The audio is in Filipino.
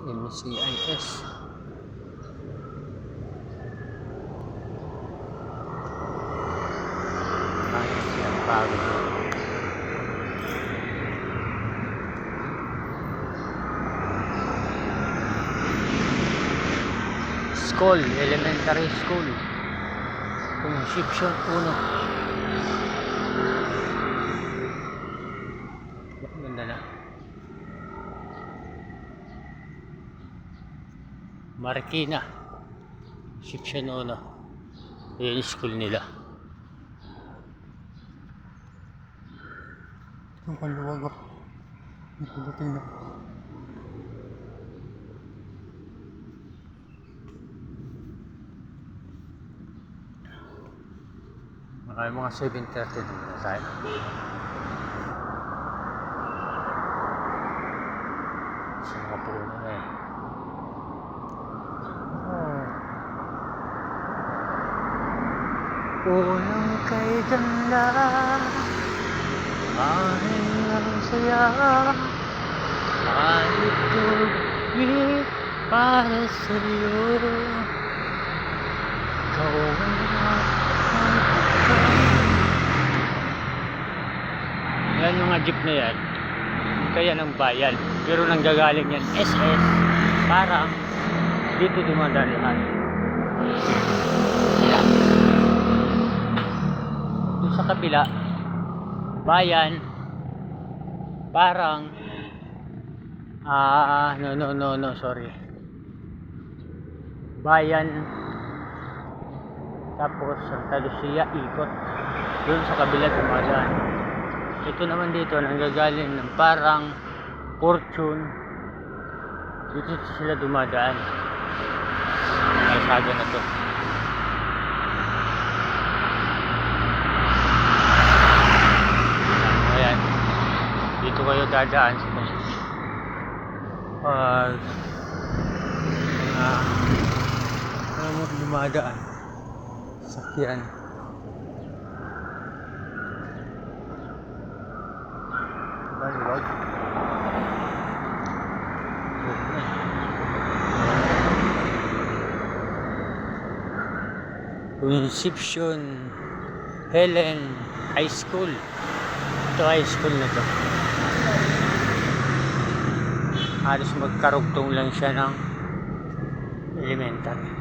MCIS. Ayun siya, bago. School, elementary school. Conception 1. Ganda na. Marikina, Conception 1. Yun yung school nila. Ang kaluwag ako. Nakulitin na. Mga 7:30 na tayo. Sa mga puno na eh. Unang kay ganda, aking ang saya, kahit tuloy para sa'yo. Ikaw yan mga jeep na yan, kaya ng bayan, pero nanggagaling yan SS, parang dito dumadaan. Doon sa kabila bayan, parang sorry, bayan, tapos Santa Lucia ikot doon sa kabila dumadaan. Ito naman dito nanggagaling ng parang Fortune, dito sila dumadaan. Kalsada na to. Ayan, dito kayo dadaan sa Concepcion. Dumadaan sakyan. Baliwag. Concepcion Helen High School. Ito high school na to. Halos magkarugtong lang siya ng elementary.